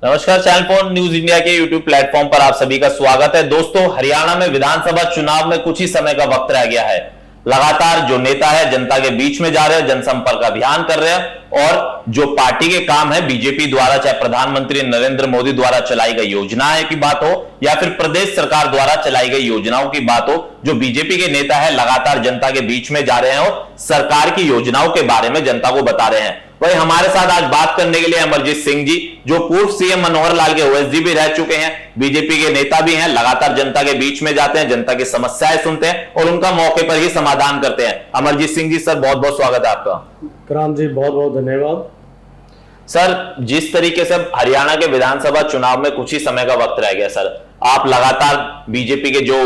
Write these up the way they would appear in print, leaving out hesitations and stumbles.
नमस्कार, channel phone news India के YouTube platform पर आप सभी का स्वागत है। दोस्तों, हरियाणा में विधानसभा चुनाव में कुछ ही समय का वक्त रह गया है। लगातार जो नेता है जनता के बीच में जा रहे हैं, जनसंपर्क अभियान कर रहे हैं और जो पार्टी के काम है बीजेपी द्वारा, चाहे प्रधानमंत्री नरेंद्र मोदी द्वारा चलाई गई योजनाएं की बात हो या फिर प्रदेश सरकार द्वारा चलाई गई योजनाओं की बात हो, जो बीजेपी के नेता है लगातार जनता के बीच में जा रहे हैं और सरकार की योजनाओं के बारे में जनता को बता रहे हैं। वही हमारे साथ आज बात करने के लिए अमरजीत सिंह जी, जो पूर्व सीएम मनोहर लाल के ओएसडी भी रह चुके हैं, बीजेपी के नेता भी हैं, लगातार जनता के बीच में जाते हैं, जनता की समस्याएं सुनते हैं और उनका मौके पर ही समाधान करते हैं। अमरजीत सिंह जी सर, बहुत बहुत स्वागत है आपका। कराम जी, बहुत बहुत धन्यवाद। सर, जिस तरीके से हरियाणा के विधानसभा चुनाव में कुछ ही समय का वक्त रह गया सर, आप लगातार बीजेपी के जो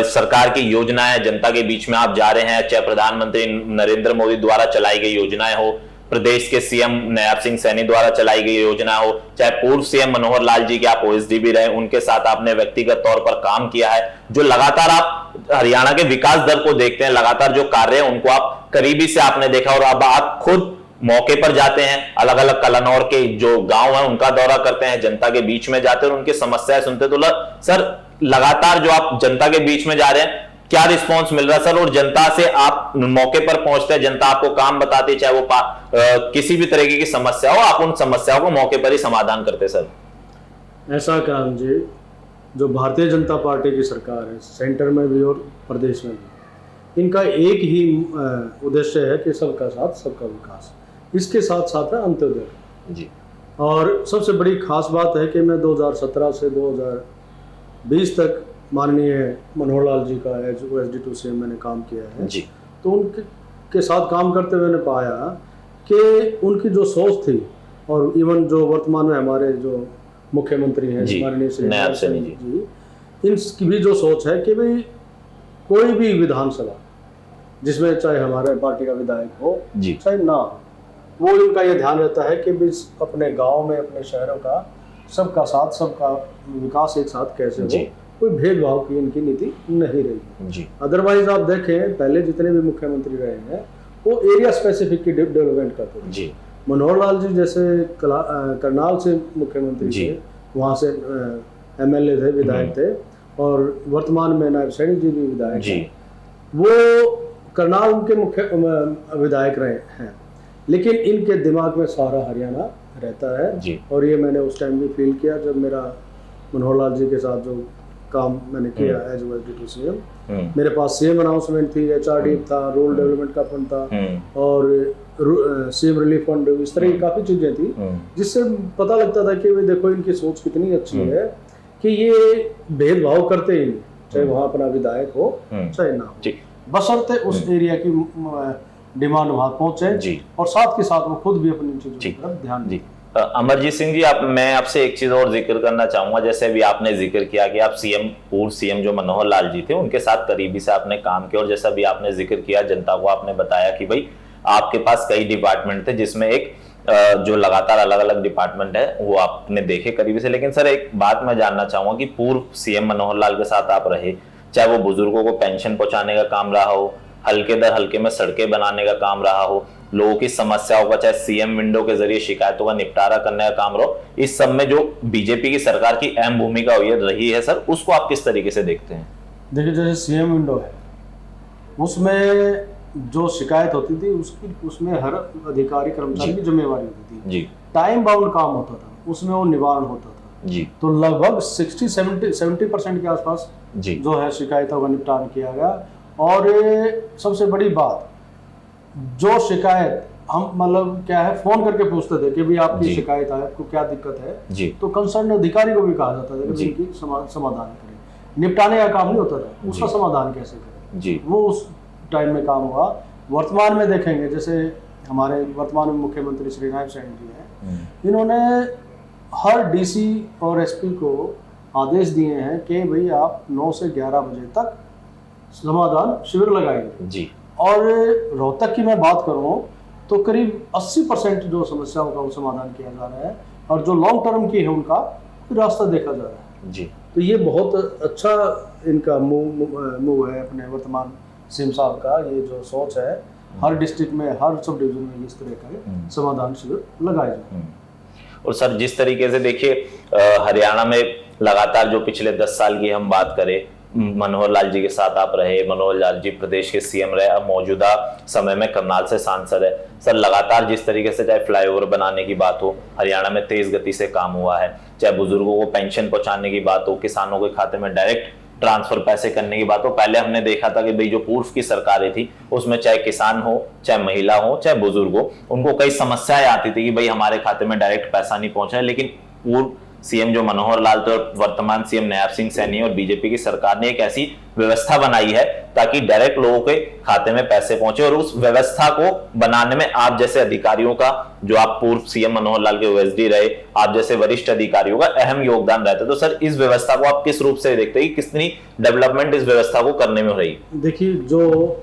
सरकार की योजनाएं जनता के बीच में आप जा रहे हैं, चाहे प्रधानमंत्री नरेंद्र मोदी द्वारा चलाई गई योजनाएं हो, प्रदेश के सीएम नायब सिंह सैनी द्वारा चलाई गई योजना हो, चाहे पूर्व सीएम मनोहर लाल जी के आप ओएसडी भी रहे, उनके साथ आपने व्यक्तिगत तौर पर काम किया है, जो लगातार आप हरियाणा के विकास दर को देखते हैं, लगातार जो कार्य है उनको आप करीबी से आपने देखा और अब आप खुद मौके पर जाते हैं, अलग अलग कलानौर के जो गांव है उनका दौरा करते हैं, जनता के बीच में जाते हैं और उनकी समस्याएं सुनते हैं। तो सर, लगातार जो आप जनता के बीच में जा रहे हैं, क्या रिस्पांस मिल रहा है सर? और जनता से आप मौके पर पहुंचते हैं, जनता आपको काम बताती है, चाहे वो किसी भी तरीके की समस्या हो, आप उन समस्याओं को मौके पर ही समाधान करते सर? ऐसा कराम जी, जो भारतीय जनता पार्टी की सरकार है, सेंटर में भी और प्रदेश में भी, इनका एक ही उद्देश्य है कि सबका साथ सबका विकास, इसके साथ साथ है अंत्योदय जी। और सबसे बड़ी खास बात है कि मैं 2017 से 2020 तक माननीय मनोहर लाल जी का एज ओएसडी सीएम मैंने काम किया है जी। तो उनके साथ काम करते हुए मैंने पाया कि उनकी जो सोच थी, और इवन जो वर्तमान में हमारे जो मुख्यमंत्री हैं माननीय श्री नायब सैनी जी, इनकी भी जो सोच है कि भाई कोई भी विधानसभा जिसमें चाहे हमारे पार्टी का विधायक हो चाहे ना हो, वो इनका ये ध्यान रहता है कि अपने गाँव में, अपने शहरों का सबका साथ सबका विकास एक साथ कैसे हो, कोई भेदभाव की इनकी नीति नहीं रही जी। अदरवाइज आप देखें, पहले जितने भी मुख्यमंत्री रहे हैं वो एरिया स्पेसिफिक की डेवलपमेंट करते थे जी। मनोहर लाल जी जैसे करनाल से मुख्यमंत्री थे, वहाँ से एमएलए थे, विधायक थे, और वर्तमान में नायब सैनी जी भी विधायक हैं, वो करनाल के मुख्य विधायक रहे हैं, लेकिन इनके दिमाग में सारा हरियाणा रहता है जी। और ये मैंने उस टाइम भी फील किया जब मेरा मनोहर लाल जी के साथ जो काम मैंने किया एज ओएसडी सीएम, मेरे पास सीएम अनाउंसमेंट थी, एचआरडी था, रूरल डेवलपमेंट का फंड था और सीएम रिलीफ फंड, इस तरह की काफी चीजें थी, जिससे पता लगता था कि देखो इनकी सोच कितनी अच्छी है कि ये भेदभाव करते ही नहीं, चाहे वहाँ अपना विधायक हो चाहे ना हो, बशर्ते उस एरिया की डिमांड वहाँ पहुंचे और साथ के साथ वो खुद भी अपनी चीजों की तरफ ध्यान दें। अमरजीत सिंह जी, मैं आपसे एक चीज और जिक्र करना चाहूंगा। जैसे भी आपने जिक्र किया कि आप पूर्व सीएम जो मनोहर लाल जी थे उनके साथ करीबी से आपने काम किया, और जैसा भी आपने जिक्र किया, जनता को आपने बताया कि भाई आपके पास कई डिपार्टमेंट थे, जिसमें एक जो लगातार अलग अलग डिपार्टमेंट है वो आपने देखे करीबी से। लेकिन सर, एक बात मैं जानना चाहूंगा कि पूर्व सीएम मनोहर लाल के साथ आप रहे, चाहे वो बुजुर्गों को पेंशन पहुंचाने का काम रहा हो, हल्के दर हल्के में सड़कें बनाने का काम रहा हो, लोगों की समस्याओं का चाहे सीएम विंडो के जरिए शिकायतों का निपटारा करने का काम रहो, इस सब में जो बीजेपी की सरकार की अहम भूमिका रही है सर, उसको आप किस तरीके से देखते हैं? देखिए, जैसे सीएम विंडो है, उसमें जो शिकायत होती थी उसमें हर अधिकारी कर्मचारी की जिम्मेवारी होती थी जी। टाइम बाउंड काम होता था, उसमें वो निवारण होता था जी। तो लगभग 60-70% के आसपास जो है शिकायतों का निपटान किया गया। और सबसे बड़ी बात, जो शिकायत हम मतलब क्या है, फोन करके पूछते थे कि भाई आपकी शिकायत है, आपको क्या दिक्कत है जी। तो कंसर्न अधिकारी को भी कहा जाता था कि इनकी समाधान करें, निपटाने का काम नहीं होता था, उसका समाधान कैसे करें जी, वो उस टाइम में काम हुआ। वर्तमान में देखेंगे, जैसे हमारे वर्तमान में मुख्यमंत्री श्री नायब सैनी जी हैं, इन्होंने हर डीसी और एसपी को आदेश दिए हैं कि भाई आप 9 से 11 बजे तक समाधान शिविर लगाएंगे जी। और रोहतक की मैं बात करूं तो करीब 80% जो समस्याओं का वो समाधान किया जा रहा है, और जो लॉन्ग टर्म की है उनका रास्ता देखा जा रहा है जी। तो ये बहुत अच्छा इनका मूव है अपने वर्तमान सीएम साहब का। ये जो सोच है, हर डिस्ट्रिक्ट में, हर सब डिवीजन में इस तरह का समाधान शिविर लगाए जाए। और सर जिस तरीके से देखिए हरियाणा में लगातार जो पिछले 10 साल की हम बात करें, मनोहर लाल जी के साथ आप रहे, मनोहर लाल जी प्रदेश के सीएम रहे, अब मौजूदा समय में करनाल से सांसद है। सर लगातार जिस तरीके से चाहे फ्लाईओवर बनाने की बात हो, हरियाणा में तेज गति से काम हुआ है, चाहे बुजुर्गों को पेंशन पहुंचाने की बात हो, किसानों के खाते में डायरेक्ट ट्रांसफर पैसे करने की बात हो। पहले हमने देखा था कि भाई जो पूर्व की सरकारें थी उसमें चाहे किसान हो, चाहे महिला हो, चाहे बुजुर्ग हो, उनको कई समस्याएं आती थी कि भाई हमारे खाते में डायरेक्ट पैसा नहीं पहुंचा है। लेकिन पूर्व सीएम जो मनोहर लाल थे और वर्तमान सीएम नायब सिंह सैनी और बीजेपी की सरकार ने एक ऐसी व्यवस्था बनाई है ताकि डायरेक्ट लोगों के खाते में पैसे पहुंचे, और उस व्यवस्था को बनाने में आप जैसे अधिकारियों का, जो आप पूर्व सीएम मनोहर लाल के ओएसडी रहे, आप जैसे वरिष्ठ अधिकारियों का अहम योगदान रहता है। तो सर इस व्यवस्था को आप किस रूप से देखते हैं, कितनी डेवलपमेंट इस व्यवस्था को करने में हो रही? देखिए, जो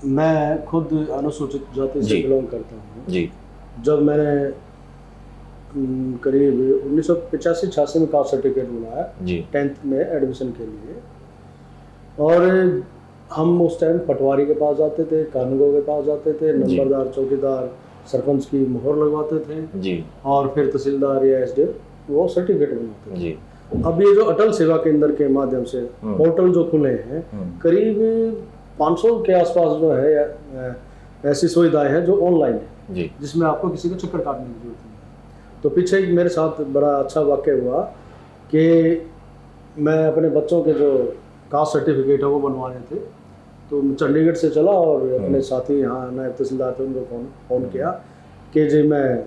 मैं खुद अनुसूचित जाति से बिलोंग करता हूँ जी, जब मैंने करीब 1985-86 में कास्ट सर्टिफिकेट बनाया जी 10th में एडमिशन के लिए, और हम उस टाइम पटवारी के पास जाते थे, कानूनगो के पास जाते थे, नंबरदार, चौकीदार, सरपंच की मोहर लगवाते थे जी, और फिर तहसीलदार या एसडीएम वो सर्टिफिकेट बनाते थे जी। अब ये जो अटल सेवा केंद्र के माध्यम से पोर्टल जो खुले हैं, करीब 500 के आसपास जो है ऐसी सुविधाएं हैं जो ऑनलाइन है जी, जिसमें आपको किसी को चक्कर काटने की जरूरत नहीं। तो पीछे एक मेरे साथ बड़ा अच्छा वाक़या हुआ कि मैं अपने बच्चों के जो कास्ट सर्टिफिकेट है वो बनवाने थे, तो मैं चंडीगढ़ से चला और अपने साथी यहाँ नायब तहसीलदार थे, उनको फ़ोन किया कि जी मैं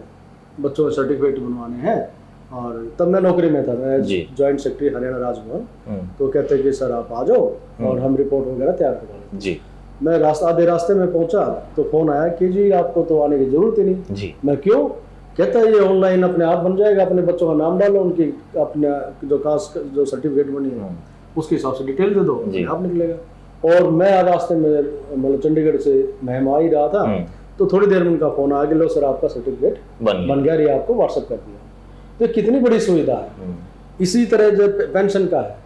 बच्चों के सर्टिफिकेट बनवाने हैं, और तब मैं नौकरी में था, मैं जॉइंट सेक्रेटरी हरियाणा राजभवन। तो कहते कि सर आप आ जाओ और हम रिपोर्ट वगैरह तैयार करवा जी। मैं आधे रास्ते में पहुंचा तो फ़ोन आया कि जी आपको तो आने की ज़रूरत ही नहीं जी। मैं क्यों? कहता है ये ऑनलाइन अपने आप बन जाएगा, अपने बच्चों का नाम डालो, उनकी अपने जो कास्ट जो सर्टिफिकेट बनी है उसके हिसाब से डिटेल दे दो, आप निकलेगा। और मैं रास्ते में मतलब चंडीगढ़ से महम आ ही रहा था, तो थोड़ी देर में उनका फोन आ गया, लो सर आपका सर्टिफिकेट बन गया, ये आपको व्हाट्सएप कर दिया। तो कितनी बड़ी सुविधा है। इसी तरह जो पेंशन का है,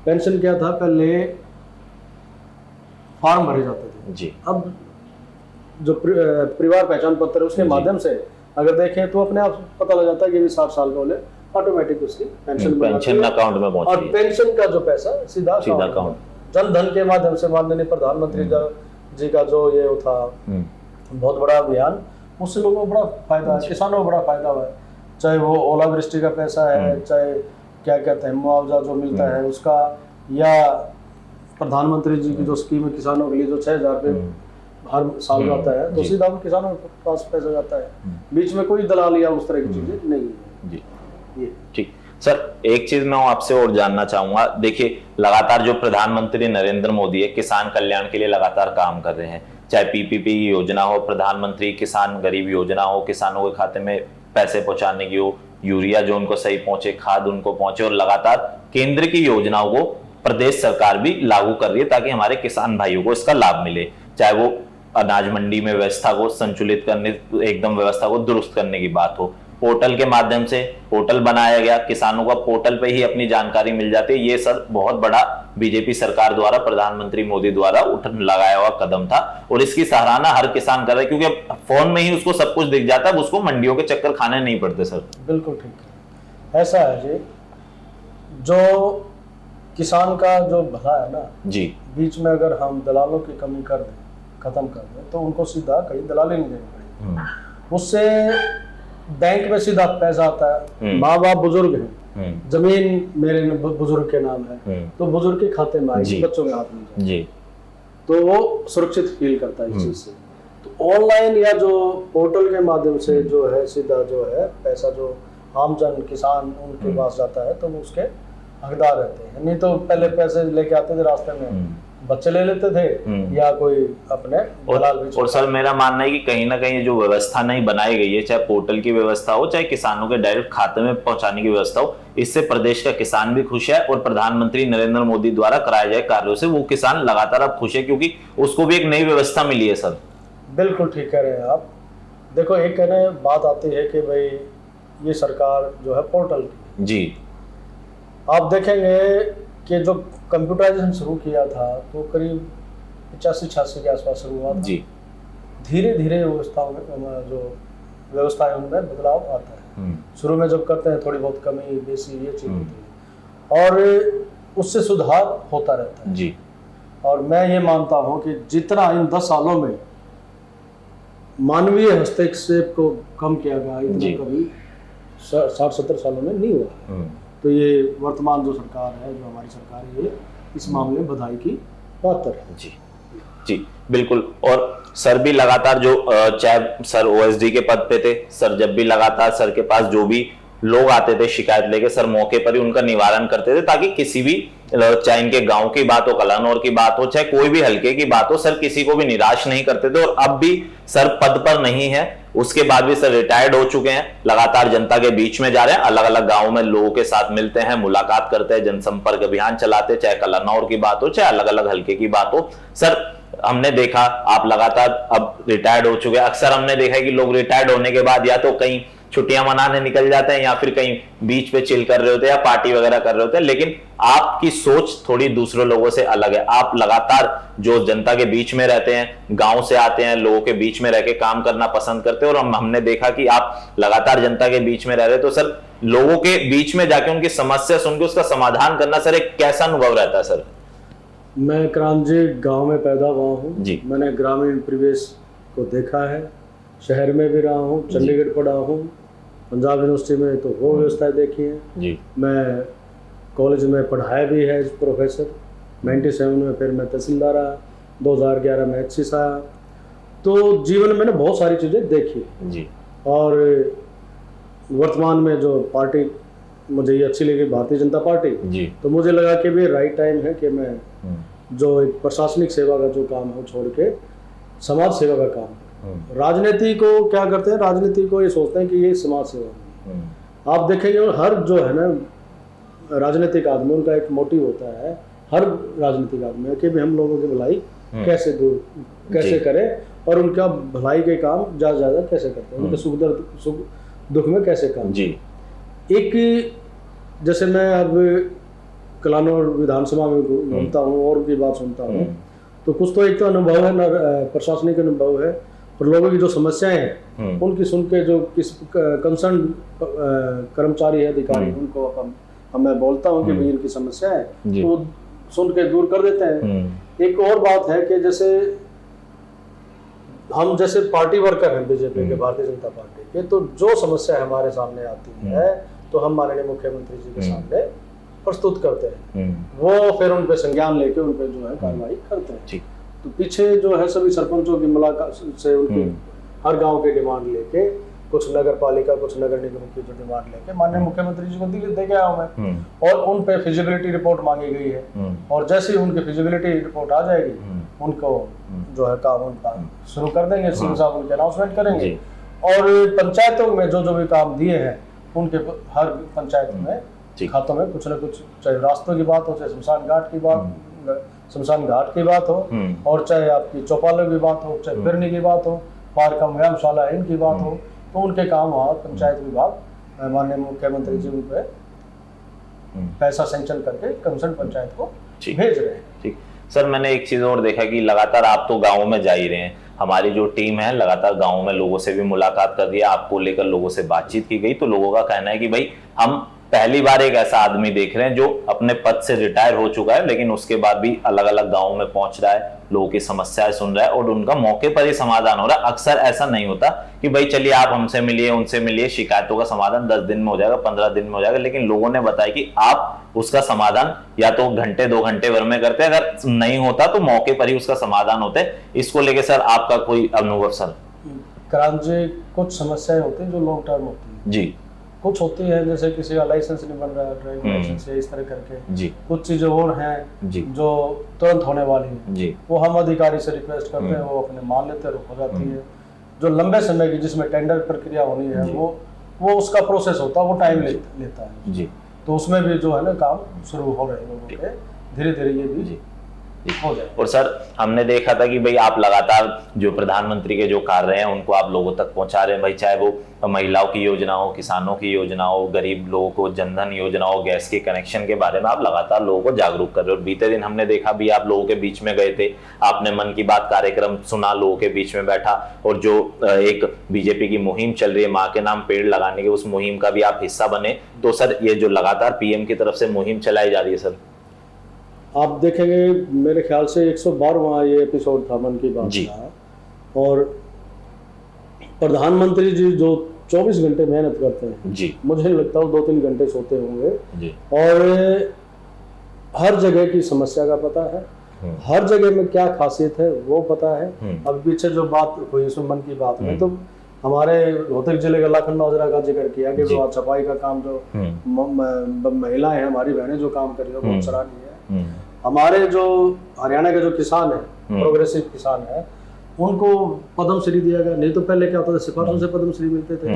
पेंशन क्या था, पहले फॉर्म भरे जाते थे जी, अब जो परिवार पहचान पत्र है उसके माध्यम से अगर देखें तो अपने आप पता लग जाता है कि 60 साल का होले ऑटोमेटिक उसकी पेंशन अकाउंट में पहुंच, और पेंशन का जो पैसा सीधा अकाउंट, जन धन के माध्यम से माननीय प्रधानमंत्री जी का जो ये था बहुत बड़ा अभियान, उससे लोगों को बड़ा फायदा है, किसानों को बड़ा फायदा हुआ है। चाहे वो ओलावृष्टि का पैसा है, चाहे क्या कहते हैं मुआवजा जो मिलता है उसका, या प्रधानमंत्री जी की जो स्कीम है किसानों के लिए जो 6,000 रुपये हर साल जाता है, तो सीधा किसानों के पास पैसा जाता है, बीच में कोई दलाल या उस तरह की चीजें नहीं है जी। ये ठीक सर, एक चीज मैं आपसे और जानना चाहूंगा, देखिए लगातार जो प्रधानमंत्री नरेंद्र मोदी है किसान कल्याण के लिए लगातार काम कर रहे हैं, चाहे पीपीपी योजना हो, प्रधानमंत्री किसान गरीब योजना हो, किसानों के खाते में पैसे पहुंचाने की हो, यूरिया जो उनको सही पहुंचे, खाद उनको पहुंचे, और लगातार केंद्र की योजनाओं को प्रदेश सरकार भी लागू कर रही है ताकि हमारे किसान भाइयों को इसका लाभ मिले, चाहे वो अनाज मंडी में व्यवस्था को संतुलित करने, एकदम व्यवस्था को दुरुस्त करने की बात हो, पोर्टल के माध्यम से पोर्टल बनाया गया, किसानों का पोर्टल पे ही अपनी जानकारी मिल जाती है। ये सर बहुत बड़ा बीजेपी सरकार द्वारा, प्रधानमंत्री मोदी द्वारा लगाया हुआ कदम था, और इसकी सराहना हर किसान कर रहा है, क्योंकि फोन में ही उसको सब कुछ दिख जाता है, उसको मंडियों के चक्कर खाने नहीं पड़ते। सर बिल्कुल ठीक है, ऐसा है जी, जो किसान का जो भला है ना जी, बीच में अगर हम दलालों की कमी कर दें, खत्म कर दें, तो उनको सीधा कहीं दलाली नहीं देनी पड़ेगी, उससे बैंक में सीधा पैसा आता है। माँ बाप बुजुर्ग हैं, जमीन मेरे बुजुर्ग के नाम है, तो बुजुर्ग के खाते में आएगी, बच्चों के हाथ में जी, तो वो सुरक्षित फील करता है इस चीज से। तो ऑनलाइन या जो पोर्टल के माध्यम से जो है सीधा जो है पैसा जो आम जन किसान उनके पास जाता है, तो वो उसके हकदार रहते हैं। नहीं तो पहले पैसे लेके आते थे रास्ते में, बच्चे ले लेते थे या कोई अपने दलाल भी। और सर मेरा मानना है कि कहीं ना कहीं जो व्यवस्था नहीं बनाई गई है, चाहे पोर्टल की व्यवस्था हो, चाहे किसानों के डायरेक्ट खाते में पहुंचाने की व्यवस्था हो, इससे प्रदेश का किसान भी खुश है, और प्रधानमंत्री नरेंद्र मोदी द्वारा कराए जाए कार्यों से वो किसान लगातार अब खुश है, क्योंकि उसको भी एक नई व्यवस्था मिली है। सर बिल्कुल ठीक कह रहे हैं आप। देखो, एक कहने बात आती है कि भाई ये सरकार जो है पोर्टल की जी, आप देखेंगे कि जो कंप्यूटराइजेशन शुरू किया था तो करीब 85-86 के आसपास शुरू हुआ जी। धीरे धीरे व्यवस्थाएं उनमें बदलाव आता है। शुरू में जब करते हैं थोड़ी बहुत कमी बेसी ये चीज़ होती है, और उससे सुधार होता रहता है जी। और मैं ये मानता हूँ कि जितना इन 10 सालों में मानवीय हस्तक्षेप को कम किया गया, इतना कभी 60-70 सालों में नहीं हुआ। तो ये वर्तमान जो सरकार है, जो हमारी सरकार है, ये इस मामले में बधाई की पात्र है। जी जी बिल्कुल। और सर भी लगातार जो चाहे सर ओएसडी के पद पे थे, सर जब भी लगातार सर के पास जो भी लोग आते थे शिकायत लेके, सर मौके पर ही उनका निवारण करते थे, ताकि किसी भी, चाहे इनके गांव की बात हो, कलानौर की बात हो, चाहे कोई भी हल्के की बात हो, सर किसी को भी निराश नहीं करते थे। और अब भी सर पद पर नहीं है, उसके बाद भी सर रिटायर्ड हो चुके हैं, लगातार जनता के बीच में जा रहे हैं, अलग अलग गांवों में लोगों के साथ मिलते हैं, मुलाकात करते हैं, जनसंपर्क अभियान चलाते, चाहे कलानौर की बात हो, चाहे अलग अलग हल्के की बात हो। सर हमने देखा आप लगातार अब रिटायर्ड हो चुके हैं, अक्सर हमने देखा है कि लोग रिटायर्ड होने के बाद या तो कहीं छुट्टियां मनाने निकल जाते हैं, या फिर कहीं बीच पे चिल कर रहे होते हैं, या पार्टी वगैरह कर रहे होते हैं, लेकिन आपकी सोच थोड़ी दूसरे लोगों से अलग है। आप लगातार जो जनता के बीच में रहते हैं, गांव से आते हैं, लोगों के बीच में रह के काम करना पसंद करते हैं, और हमने देखा कि आप लगातार जनता के बीच में रह रहे, तो सर लोगों के बीच में जाके उनकी समस्या सुन के उसका समाधान करना सर एक कैसा अनुभव रहता है? सर मैं क्रांति गांव में पैदा हुआ हूँ जी। मैंने ग्रामीण परिवेश को देखा है, शहर में भी रहा हूँ, चंडीगढ़ पढ़ा हूँ, पंजाब यूनिवर्सिटी में तो वो व्यवस्थाएं देखी है जी। मैं कॉलेज में पढ़ाया भी है प्रोफेसर। 97 में फिर मैं तहसीलदार आया, 2011 में एचसीस आया। तो जीवन में मैंने बहुत सारी चीज़ें देखी जी। और वर्तमान में जो पार्टी मुझे ये अच्छी लगी, भारतीय जनता पार्टी जी। तो मुझे लगा कि भी राइट टाइम है कि मैं जो एक प्रशासनिक सेवा का जो काम है छोड़ के समाज सेवा का काम है। राजनीति को क्या करते हैं, राजनीति को ये सोचते हैं कि ये समाज सेवा है। आप देखेंगे हर जो है ना राजनीतिक आदमी, उनका एक मोटिव होता है, हर राजनीतिक आदमी है कि भी हम लोगों की भलाई कैसे कैसे करें और उनका भलाई के काम ज़्यादा ज़्यादा कैसे करते हैं, उनके सुख दुख में कैसे काम जी। एक जैसे मैं अब कलानौर विधानसभा में घूमता हूँ और उनकी बात सुनता हूँ, तो कुछ तो एक तो अनुभव है, प्रशासनिक अनुभव है, और लोगों की जो समस्याएं हैं उनकी सुन के जो किस कंसर्न कर्मचारी है, अधिकारी, उनको मैं बोलता हूँ कि भाई इनकी समस्या है, तो सुन के दूर कर देते हैं। एक और बात है कि जैसे हम जैसे पार्टी वर्कर हैं बीजेपी के, भारतीय जनता पार्टी के, तो जो समस्या हमारे सामने आती है तो हम माननीय मुख्यमंत्री जी के सामने प्रस्तुत करते हैं, वो फिर उन पे संज्ञान लेके उन पे जो है कार्रवाई करते हैं। तो पीछे जो है सभी सरपंचों की मुलाकात से उनकी हर गांव की डिमांड लेके, कुछ नगर पालिका, कुछ नगर निगम की जो डिमांड लेके माननीय मुख्यमंत्री जी को दे के आया हूं मैं, और उन पे फिजिबिलिटी रिपोर्ट मांगी गई है, और जैसे ही उनकी फिजिबिलिटी रिपोर्ट आ जाएगी उनको जो है काम उनका शुरू कर देंगे, सीएम साहब उनके अनाउंसमेंट करेंगे। और पंचायतों में जो जो भी काम दिए हैं उनके हर पंचायत में खातों में कुछ न कुछ, चाहे रास्तों की बात हो, चाहे शमशान घाट की बात हो, और चाहे आपकी चौपालों की बात हो, चाहे फिरनी की बात हो, पार्क व्यायामशाला इनकी बात हो, तो उनके काम वहाँ पंचायत विभाग माननीय मुख्यमंत्री जी उन पे पैसा सैंक्शन करके कंसर्न पंचायत को भेज रहे हैं। ठीक सर, मैंने एक चीज और देखा कि लगातार आप तो गाँव में जा ही रहे हैं, हमारी जो टीम है लगातार गाँव में लोगों से भी मुलाकात कर रही है, आपको लेकर लोगों से बातचीत की गई, तो लोगों का कहना है कि भाई हम पहली बार एक ऐसा आदमी देख रहे हैं जो अपने पद से रिटायर हो चुका है, लेकिन उसके बाद भी अलग अलग गांवों में पहुंच रहा है, लोगों की समस्याएं सुन रहा है और उनका मौके पर ही समाधान हो रहा है। अक्सर ऐसा नहीं होता कि भाई चलिए आप हमसे मिलिए, उनसे मिलिए, शिकायतों का समाधान 10 दिन में हो जाएगा, 15 दिन में हो जाएगा, लेकिन लोगों ने बताया कि आप उसका समाधान या तो घंटे 2 घंटे भर में करते हैं, अगर नहीं होता तो मौके पर ही उसका समाधान होता है। इसको लेके सर आपका कोई अनुभव? सर क्रांति कुछ समस्याएं होती हैं जो लॉन्ग टर्म होती है जी, कुछ होती है जैसे किसी का लाइसेंस नहीं बन रहा है, ड्राइविंग लाइसेंस या इस तरह करके जी, कुछ चीजें और हैं जो तुरंत होने वाली है जी, वो हम अधिकारी से रिक्वेस्ट करते हैं, वो अपने मान लेते हैं, हो जाती है। जो लंबे समय की जिसमें टेंडर प्रक्रिया होनी है वो उसका प्रोसेस होता है, वो टाइम लेता है जी, तो उसमें भी जो है ना काम शुरू हो रहे हैं लोगों के धीरे धीरे, ये भी हो जाए। और सर हमने देखा था कि भाई आप लगातार जो प्रधानमंत्री के जो कार्य हैं उनको आप लोगों तक पहुंचा रहे हैं भाई, चाहे वो महिलाओं की योजना हो, किसानों की योजना हो, गरीब लोगों को जनधन योजना हो, गैस के कनेक्शन के बारे में आप लगातार लोगों को जागरूक कर रहे हो। और बीते दिन हमने देखा भी आप लोगों के बीच में गए थे, आपने मन की बात कार्यक्रम सुना, लोगों के बीच में बैठा, और जो एक बीजेपी की मुहिम चल रही है माँ के नाम पेड़ लगाने की, उस मुहिम का भी आप हिस्सा बने। तो सर ये जो लगातार पीएम की तरफ से मुहिम चलाई जा रही है सर, आप देखेंगे मेरे ख्याल से 112वां ये एपिसोड था मन की बात जी। का, और प्रधानमंत्री जी जो 24 घंटे मेहनत करते हैं जी मुझे नहीं लगता वो 2-3 घंटे सोते होंगे, जी, और हर जगह की समस्या का पता है, हर जगह में क्या खासियत है वो पता है। अब पीछे जो बात हुई उसमें मन की बात में, तो हमारे रोहतक जिले का लाखन नौजरा का जिक्र किया कि जो सफाई का काम जो महिलाएं हैं हमारी बहनें जो काम कर रही है बहुत सराहनीय है। हमारे जो हरियाणा के जो किसान है, प्रोग्रेसिव किसान है, उनको पद्म श्री दिया गया। नहीं तो पहले क्या होता था, सिफारिशों से पद्म श्री मिलते थे।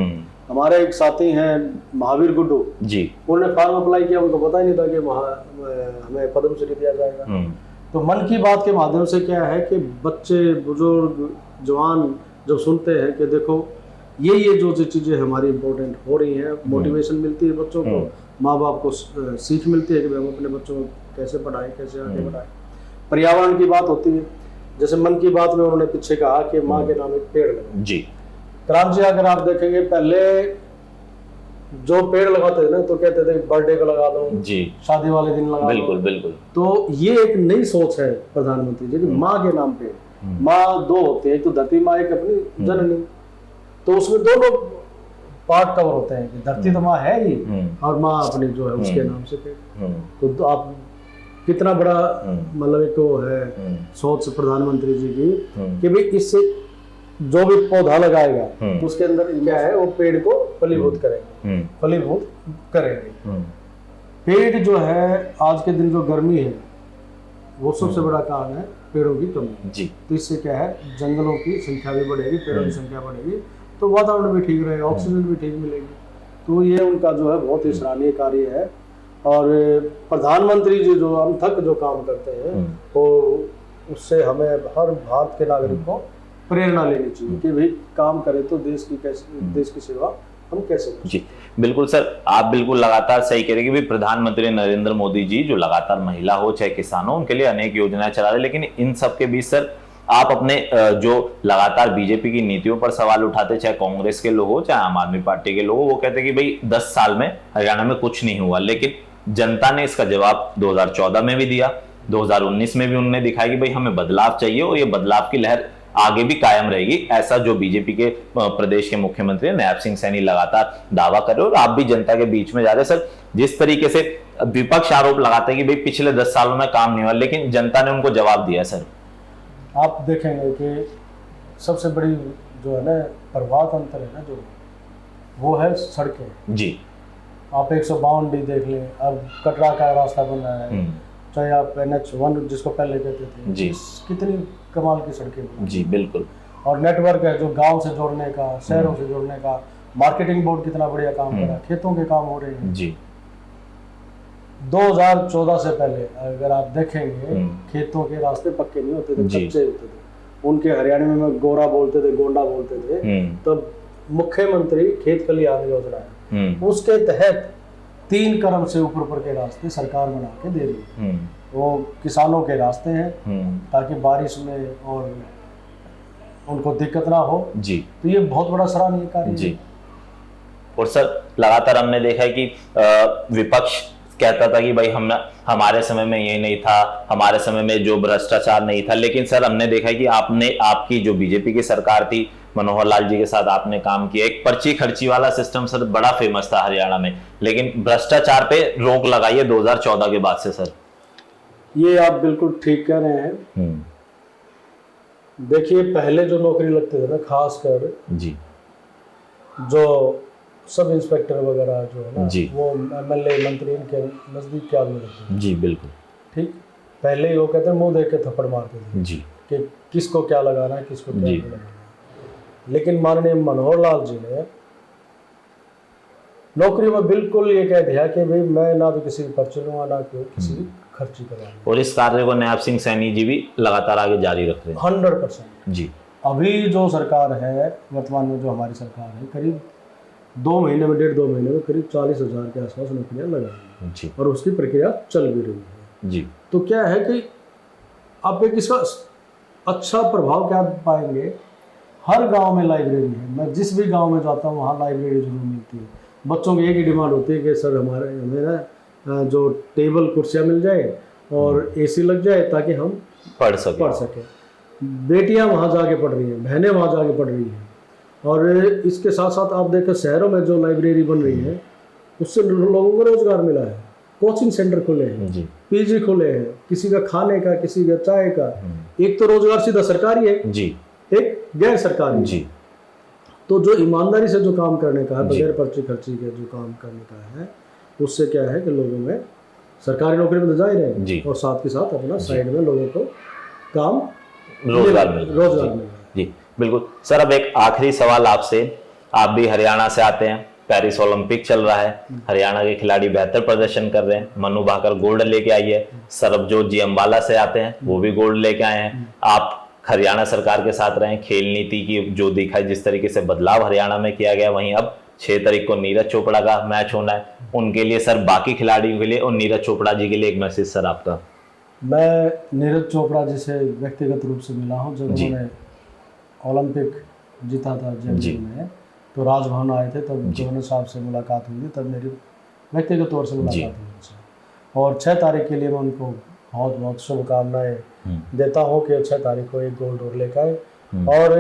हमारे एक साथी हैं महावीर गुड्डू जी, उन्होंने फॉर्म अप्लाई किया, उनको पता ही नहीं था कि हमें पद्म श्री दिया जाएगा। तो मन की बात के माध्यम से क्या है कि बच्चे, बुजुर्ग, जवान जब सुनते हैं कि देखो ये जो चीज़ें हमारी इम्पोर्टेंट हो रही हैं, मोटिवेशन मिलती है बच्चों को, माँ बाप को सीख मिलती है कि हम अपने बच्चों को कैसे पढ़ाएं, कैसे आगे बढ़ाएं। पर्यावरण की बात होती है, जैसे मन की बात में उन्होंने पीछे कहा कि माँ के नाम एक पेड़ लगाओ जी। क्रांत जी, अगर आप देखेंगे पहले जो पेड़ लगाते थे ना तो कहते थे बर्थडे को लगा दो जी, शादी वाले दिन लगा दो। बिल्कुल बिल्कुल। तो ये एक नई सोच है प्रधानमंत्री जी की, माँ के नाम पे। माँ दो होते हैं, एक तो धरती माँ, एक अपनी जननी। तो उसमें दोनों पार्ट कवर होते हैं कि धरती तो माँ है ही, और माँ अपनी जो है उसके नाम से पेड़। तो आप कितना बड़ा मतलब एक वो है सोच प्रधानमंत्री जी की कि भाई इससे जो भी पौधा लगाएगा उसके अंदर क्या है, वो पेड़ को फलीभूत करेंगे, फलीभूत करेंगे। पेड़ जो है आज के दिन जो गर्मी है वो सबसे बड़ा कारण है पेड़ों की कमी जी। तो इससे क्या है, जंगलों की संख्या भी बढ़ेगी, पेड़ों की संख्या बढ़ेगी, तो वातावरण भी ठीक रहेगा, ऑक्सीजन भी ठीक मिलेगी। तो ये उनका जो है बहुत ही सराहनीय कार्य है। और प्रधानमंत्री जी जो अनथक जो काम करते हैं तो उससे हमें हर भारत के नागरिक को प्रेरणा लेनी चाहिए कि भाई काम करें तो देश की सेवा हम कैसे करें। जी बिल्कुल सर, आप बिल्कुल लगातार सही कह रहे हैं कि प्रधानमंत्री नरेंद्र मोदी जी जो लगातार महिला हो चाहे किसान हो उनके लिए अनेक योजनाएं चला रहे, लेकिन इन सब के बीच सर आप अपने जो लगातार बीजेपी की नीतियों पर सवाल उठाते, चाहे कांग्रेस के लोग हो चाहे आम आदमी पार्टी के लोग हो, वो कहते हैं कि भाई 10 साल में हरियाणा में कुछ नहीं हुआ। लेकिन जनता ने इसका जवाब 2014 में भी दिया, 2019 में भी उन्होंने दिखाया कि भाई हमें बदलाव चाहिए और ये बदलाव की लहर आगे भी कायम रहेगी, ऐसा जो बीजेपी के प्रदेश के मुख्यमंत्री नायब सिंह सैनी लगातार दावा कर रहे हो। और आप भी जनता के बीच में जा रहे हैं सर। जिस तरीके से विपक्ष आरोप लगाते हैं कि भाई पिछले 10 सालों में काम नहीं हुआ, लेकिन जनता ने उनको जवाब दिया सर। आप देखेंगे कि सबसे बड़ी जो है ना प्रभात अंतर है ना जो, वो है सड़कें जी। आप 152D देख लें, अब कटरा का रास्ता बन रहा है, चाहे आप NH1 जिसको पहले कहते थे जी, कितनी कमाल की सड़कें बनी जी बिल्कुल। और नेटवर्क है जो गांव से जोड़ने का, शहरों से जोड़ने का, मार्केटिंग बोर्ड कितना बढ़िया काम कर रहा है, खेतों के काम हो रहे हैं जी। 2014 से पहले अगर आप देखेंगे खेतों के रास्ते पक्के नहीं होते थे, कच्चे होते थे। उनके हरियाणा में गोरा बोलते थे, गोंडा बोलते थे। तो मुख्यमंत्री खेत कल्याण योजना है, उसके तहत 3 करोड़ से ऊपर के रास्ते सरकार बना के दे रही है। वो किसानों के रास्ते हैं ताकि बारिश में और उनको दिक्कत ना हो जी। तो ये बहुत बड़ा सराहनीय कार्य जी। और सर लगातार हमने देखा है कि विपक्ष कहता था कि भाई हमारे समय में ये नहीं था, हमारे समय में जो भ्रष्टाचार नहीं था, लेकिन सर हमने देखा है कि आपकी जो बीजेपी की सरकार थी, मनोहर लाल जी के साथ आपने काम किया। एक पर्ची खर्ची वाला सिस्टम सर बड़ा फेमस था हरियाणा में, लेकिन भ्रष्टाचार पे रोक लगाई है 2014 के बाद से सर। ये आप बिल्कुल ठीक कह रहे हैं। देखिए पहले जो नौकरी लगते थे ना, खासकर जी जो सब इंस्पेक्टर वगैरह जो है ना जी, वो MLA मंत्री इनके नजदीक के आदमी लगते थे जी बिल्कुल ठीक। पहले ही वो कहते हैं मुंह देख के थप्पड़ मारते थे जी कि किसको क्या लगाना है, किसको क्या नहीं लगाना है। लेकिन माननीय मनोहर लाल जी ने नौकरी में बिल्कुल ये कह दिया कि भाई मैं ना तो किसी की पर्ची लूँगा, ना किसी की खर्ची करवाएंगे। और इस कार्य को नायब सिंह सैनी जी भी लगातार आगे जारी रख रहे हैं। 100%। जी। अभी जो सरकार है, वर्तमान में जो हमारी सरकार है, करीब 2 महीने में, 1.5-2 महीने में करीब 40,000 के आसपास नौकरियां लगाई जी। और उसकी प्रक्रिया चल भी रही है। जी। तो क्या है कि आप एक इसका अच्छा प्रभाव क्या पाएंगे, हर गांव में लाइब्रेरी है। मैं जिस भी गांव में जाता हूँ वहाँ लाइब्रेरी जरूर मिलती है। बच्चों की एक ही डिमांड होती है कि सर हमें ना जो टेबल कुर्सियाँ मिल जाए और एसी लग जाए ताकि हम पढ़ सकें। बेटियां वहाँ जाके पढ़ रही हैं, बहनें वहाँ जाके पढ़ रही हैं। और इसके साथ साथ आप देखें शहरों में जो लाइब्रेरी बन रही है उससे लोगों को रोजगार मिला है। कोचिंग सेंटर खुले हैं जी। पीजी खुले हैं, किसी का खाने का, किसी का चाय का। एक तो रोजगार सीधा सरकारी है जी, एक गैर सरकारी जी। तो जो ईमानदारी से जो काम करने का है, बगैर पर्ची खर्ची के जो काम करने का है, उससे क्या है कि लोगों में सरकारी नौकरी में तो जा ही रहे हैं और साथ के साथ अपना साइड में लोगों को काम रोजगार मिल रहा है। जी बिल्कुल सर। अब एक आखिरी सवाल आपसे, आप भी हरियाणा से आते हैं, पेरिस ओलंपिक चल रहा है, हरियाणा के खिलाड़ी बेहतर प्रदर्शन कर रहे हैं, मनु भाकर गोल्ड लेके आई है, सरबजोत जी अम्बाला से आते हैं, वो भी गोल्ड लेके आए हैं। आप हरियाणा सरकार के साथ रहे, खेल नीति की जो दिखा जिस तरीके से बदलाव हरियाणा में किया गया, वहीं अब 6 तारीख को नीरज चोपड़ा का मैच होना है, उनके लिए सर, बाकी खिलाड़ियों के लिए और नीरज चोपड़ा जी के लिए एक मैसेज सर आपका। मैं नीरज चोपड़ा जी से व्यक्तिगत रूप से मिला हूँ। जब उन्होंने ओलंपिक जीता था जर्मनी में, तो राजभवन आए थे, तब गवर्नर साहब से मुलाकात हुई थी, तब मेरी व्यक्तिगत तौर से मुलाकात हुई उनसे। और 6 तारीख के लिए मैं उनको बहुत बहुत शुभकामनाएं देता हूँ कि 6 तारीख को एक गोल्ड और लेकर आए। और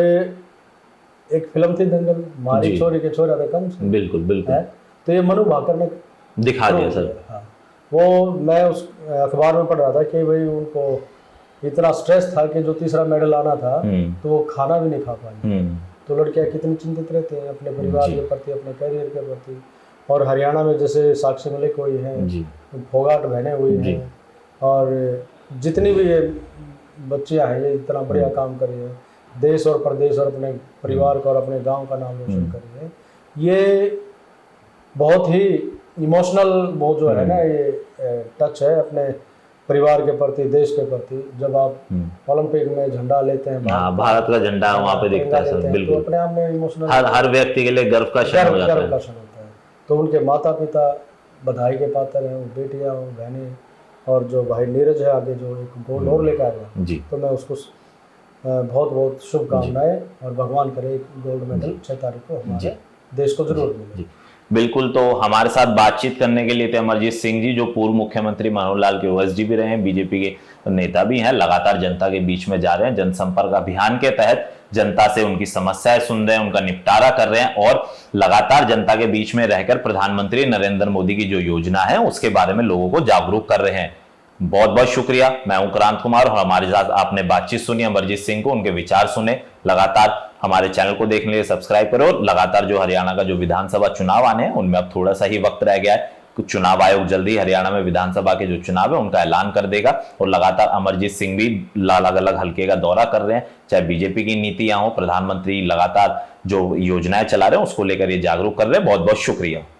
एक फिल्म थी दंगल, मारी छोरी के छोरा कम से, बिल्कुल बिल्कुल है, तो ये मनु भाकर ने दिखा दिया सर। हाँ, वो मैं उस अखबार में पढ़ रहा था कि भाई उनको इतना स्ट्रेस था कि जो तीसरा मेडल आना था तो वो खाना भी नहीं खा पाई। तो लड़कियां कितनी चिंतित रहती हैं अपने परिवार के प्रति, अपने करियर के प्रति। और हरियाणा में जैसे साक्षी मलिक हुई हैं, फोगाट बहनें हुई हैं, और जितनी भी ये बच्चियां हैं, ये इतना बढ़िया काम कर रही है, देश और प्रदेश और अपने परिवार का और अपने गांव का नाम रोशन कर रही है। ये बहुत ही इमोशनल वो जो है ना, ये टच है अपने परिवार के प्रति, देश के प्रति। जब आप ओलंपिक में झंडा लेते हैं, भारत का झंडा वहाँ पे दिखता है सर, बिल्कुल, तो अपने आप में इमोशनल, हर व्यक्ति के लिए गर्व का क्षण हो जाता है। तो उनके माता पिता बधाई के पात्र हैं, बेटियां हो, बहनें, और जो भाई नीरज है आगे जो एक गोल्ड और लेकर आएगा, तो मैं उसको बहुत बहुत शुभकामनाएं, और भगवान करे एक गोल्ड मेडल 6 तारीख को हमारे देश को जरूर मिले। बिल्कुल। तो हमारे साथ बातचीत करने के लिए थे अमरजीत सिंह जी, जो पूर्व मुख्यमंत्री मनोहर लाल के ओएसडी भी रहे हैं, बीजेपी के नेता भी हैं, लगातार जनता के बीच में जा रहे हैं, जनसंपर्क अभियान के तहत जनता से उनकी समस्याएं सुन रहे हैं, उनका निपटारा कर रहे हैं, और लगातार जनता के बीच में रहकर प्रधानमंत्री नरेंद्र मोदी की जो योजना है उसके बारे में लोगों को जागरूक कर रहे हैं। बहुत बहुत शुक्रिया। मैं हूं क्रांत कुमार और हमारे साथ आपने बातचीत सुनी अमरजीत सिंह को, उनके विचार सुने। लगातार हमारे चैनल को देखने के लिए सब्सक्राइब करो। लगातार जो हरियाणा का जो विधानसभा चुनाव आने हैं उनमें अब थोड़ा सा ही वक्त रह गया है। चुनाव आयोग जल्दी हरियाणा में विधानसभा के जो चुनाव है उनका ऐलान कर देगा, और लगातार अमरजीत सिंह भी अलग अलग हल्के का दौरा कर रहे हैं, चाहे बीजेपी की नीतियां हो, प्रधानमंत्री लगातार जो योजनाएं चला रहे हैं उसको लेकर ये जागरूक कर रहे हैं। बहुत बहुत शुक्रिया।